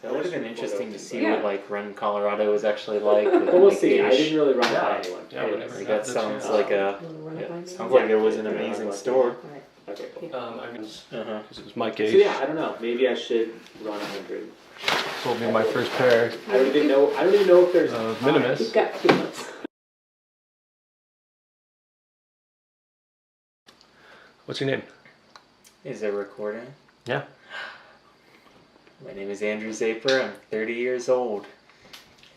That would have been interesting to see Yeah. what like Run Colorado was actually like. With Well, we'll like see. I Gage. didn't really run it by anyone. Yeah, whatever. Like, Got that the sounds chance. like a sounds like it was an amazing store. Okay, cool. Because Uh-huh. it was my So gauge. yeah, I don't know. Maybe I should run 100. Sold me my first pair I don't even know if there's of Minimus. You've got peanuts. What's your name? Is it recording? Yeah. My name is Andrew Zaper. I'm 30 years old.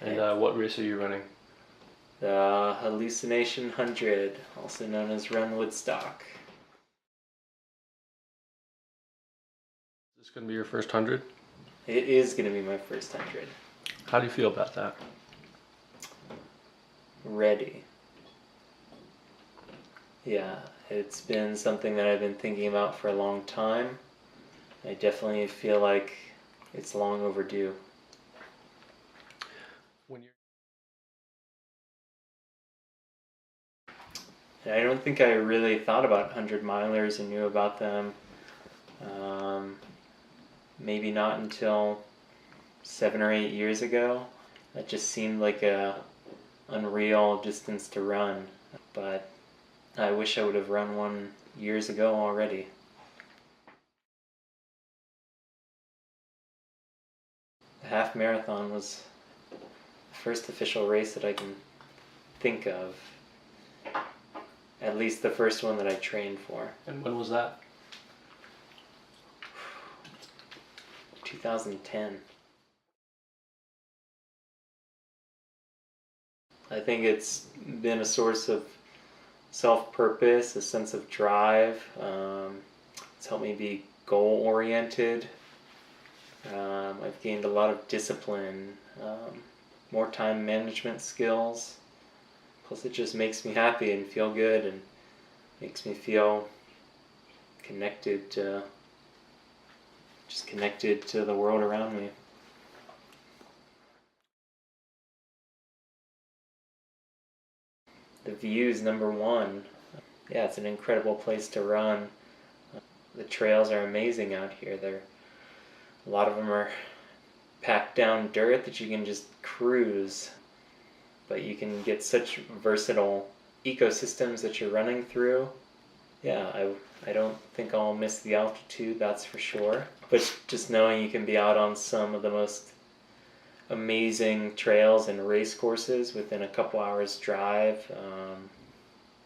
And what race are you running? The Hallucination 100, also known as Run Woodstock. Is this going to be your first 100? It is going to be my first 100. How do you feel about that? Ready. Yeah, it's been something that I've been thinking about for a long time. I definitely feel like it's long overdue. When you're And I don't think I really thought about 100 milers and knew about them. Maybe not until 7 or 8 years ago. That just seemed like a unreal distance to run, but I wish I would have run one years ago already. The half marathon was the first official race that I can think of. At least the first one that I trained for. And when was that? 2010. I think it's been a source of self-purpose, a sense of drive. It's helped me be goal-oriented. I've gained a lot of discipline, more time management skills. Plus it just makes me happy and feel good and makes me feel connected to the world around me. The views, number one. Yeah, it's an incredible place to run. The trails are amazing out here. A lot of them are packed down dirt that you can just cruise, but you can get such versatile ecosystems that you're running through. Yeah, I don't think I'll miss the altitude, that's for sure. But just knowing you can be out on some of the most amazing trails and race courses within a couple hours drive,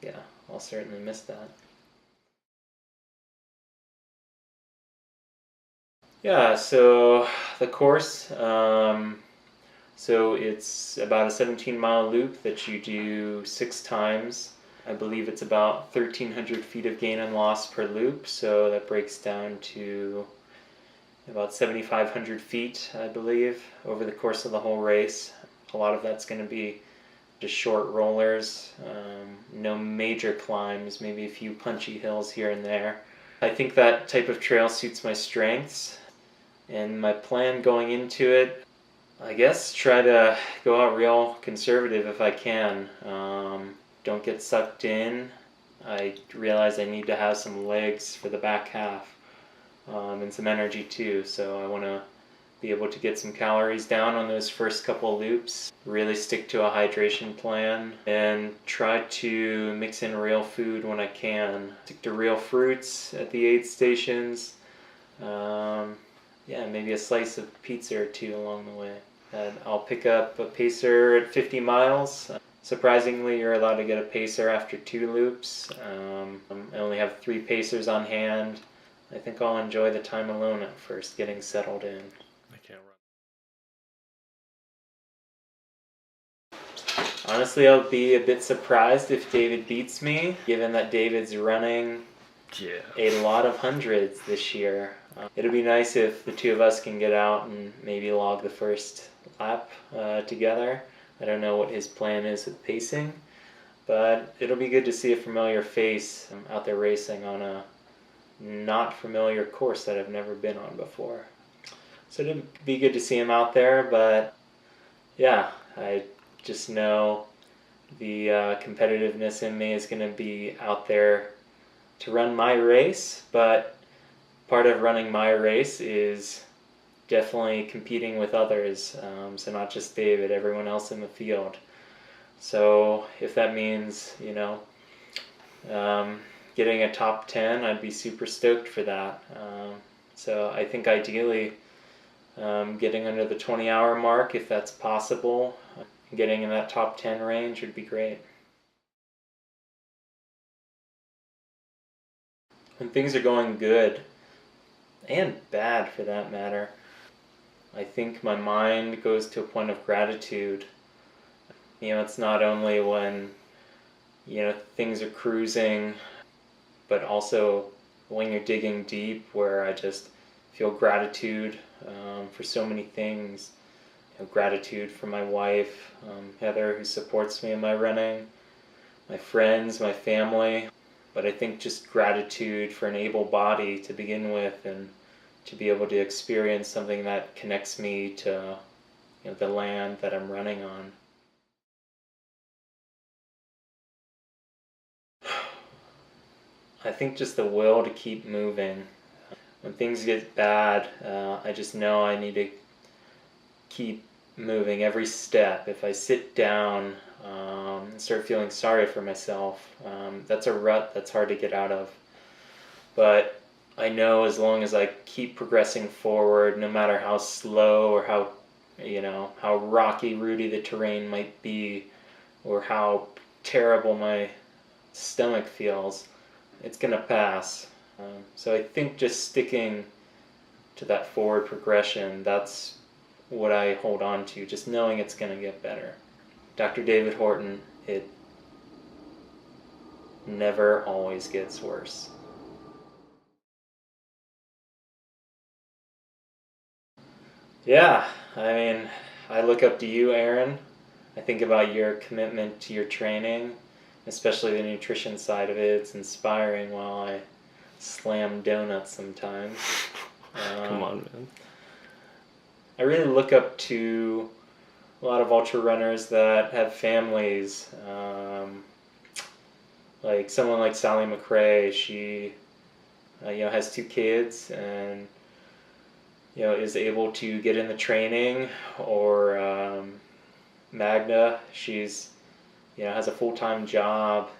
yeah, I'll certainly miss that. Yeah, so the course, so it's about a 17-mile loop that you do 6 times. I believe it's about 1,300 feet of gain and loss per loop, so that breaks down to about 7,500 feet, I believe, over the course of the whole race. A lot of that's going to be just short rollers, no major climbs, maybe a few punchy hills here and there. I think that type of trail suits my strengths, and my plan going into it, I guess, try to go out real conservative if I can. Don't get sucked in. I realize I need to have some legs for the back half. And some energy too, so I want to be able to get some calories down on those first couple loops, really stick to a hydration plan, and try to mix in real food when I can. Stick to real fruits at the aid stations, yeah, maybe a slice of pizza or two along the way. And I'll pick up a pacer at 50 miles. Surprisingly, you're allowed to get a pacer after 2 loops. I only have 3 pacers on hand. I think I'll enjoy the time alone at first, getting settled in. I can't run. Honestly, I'll be a bit surprised if David beats me, given that David's running a lot of hundreds this year. It'll be nice if the 2 of us can get out and maybe log the first lap together. I don't know what his plan is with pacing, but it'll be good to see a familiar face out there racing on a not familiar course that I've never been on before. So it'd be good to see him out there, but yeah, I just know the competitiveness in me is going to be out there to run my race, but part of running my race is definitely competing with others. So not just David, everyone else in the field. So if that means, getting a top 10, I'd be super stoked for that. So I think ideally getting under the 20-hour mark, if that's possible, getting in that top 10 range would be great. When things are going good, and bad for that matter, I think my mind goes to a point of gratitude. It's not only when, things are cruising, but also when you're digging deep, where I just feel gratitude for so many things. Gratitude for my wife, Heather, who supports me in my running, my friends, my family, but I think just gratitude for an able body to begin with, and to be able to experience something that connects me to the land that I'm running on. I think just the will to keep moving. When things get bad, I just know I need to keep moving every step. If I sit down and start feeling sorry for myself, that's a rut that's hard to get out of. But I know as long as I keep progressing forward, no matter how slow or how rocky, rooty the terrain might be, or how terrible my stomach feels, it's gonna pass. So I think just sticking to that forward progression, that's what I hold on to, just knowing it's gonna get better. Dr. David Horton, it never always gets worse. Yeah, I mean, I look up to you, Aaron. I think about your commitment to your training, especially the nutrition side of it. It's inspiring while I slam donuts sometimes. Come on, man. I really look up to a lot of ultra runners that have families. Like someone like Sally McRae, she has 2 kids, and is able to get in the training. Or Magda, she's has a full-time job,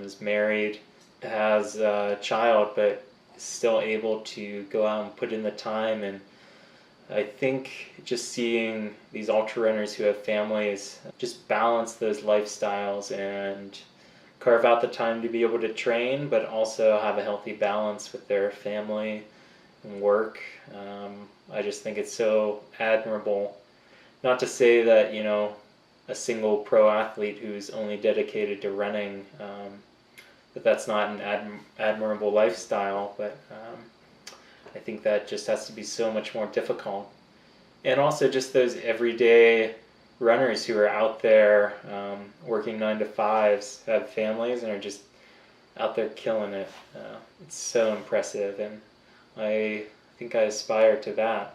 is married, has a child, but is still able to go out and put in the time. And I think just seeing these ultra runners who have families just balance those lifestyles and carve out the time to be able to train, but also have a healthy balance with their family and work. I just think it's so admirable. Not to say that, a single pro athlete who's only dedicated to running, that's not an admirable lifestyle, but I think that just has to be so much more difficult. And also just those everyday runners who are out there working 9 to 5s, have families, and are just out there killing it. It's so impressive, and I think I aspire to that.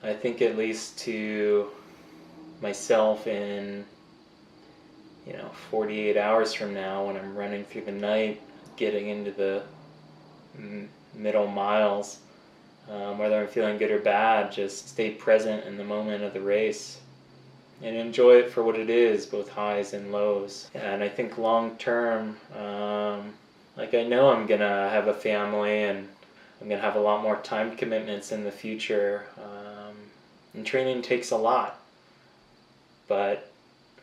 I think at least to myself in 48 hours from now, when I'm running through the night, getting into the middle miles, whether I'm feeling good or bad, just stay present in the moment of the race and enjoy it for what it is, both highs and lows. And I think long term, I know I'm gonna have a family, and I'm gonna have a lot more time commitments in the future, and training takes a lot, but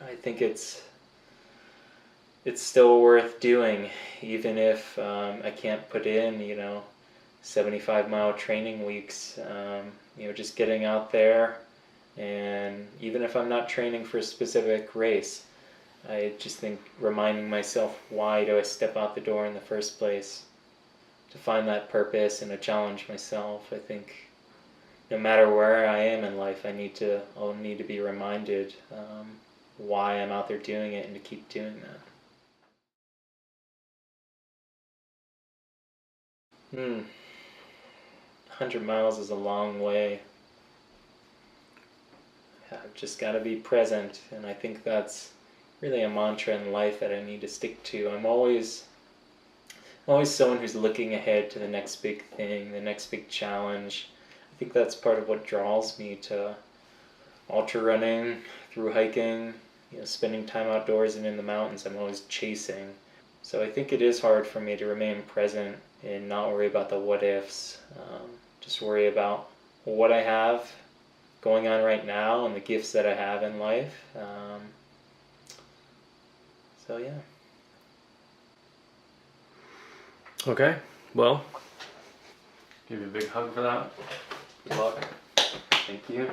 I think it's still worth doing, even if I can't put in 75-mile training weeks. Just getting out there, and even if I'm not training for a specific race, I just think reminding myself, why do I step out the door in the first place? To find that purpose and to challenge myself. I think no matter where I am in life, I'll need to be reminded why I'm out there doing it, and to keep doing that. 100 miles is a long way. I've just got to be present, and I think that's really a mantra in life that I need to stick to. I'm always always someone who's looking ahead to the next big thing, the next big challenge. I think that's part of what draws me to ultra running, through hiking, spending time outdoors and in the mountains. I'm always chasing. So I think it is hard for me to remain present and not worry about the what ifs. Just worry about what I have going on right now and the gifts that I have in life. So yeah. Okay, well, give you a big hug for that. Good luck. Thank you.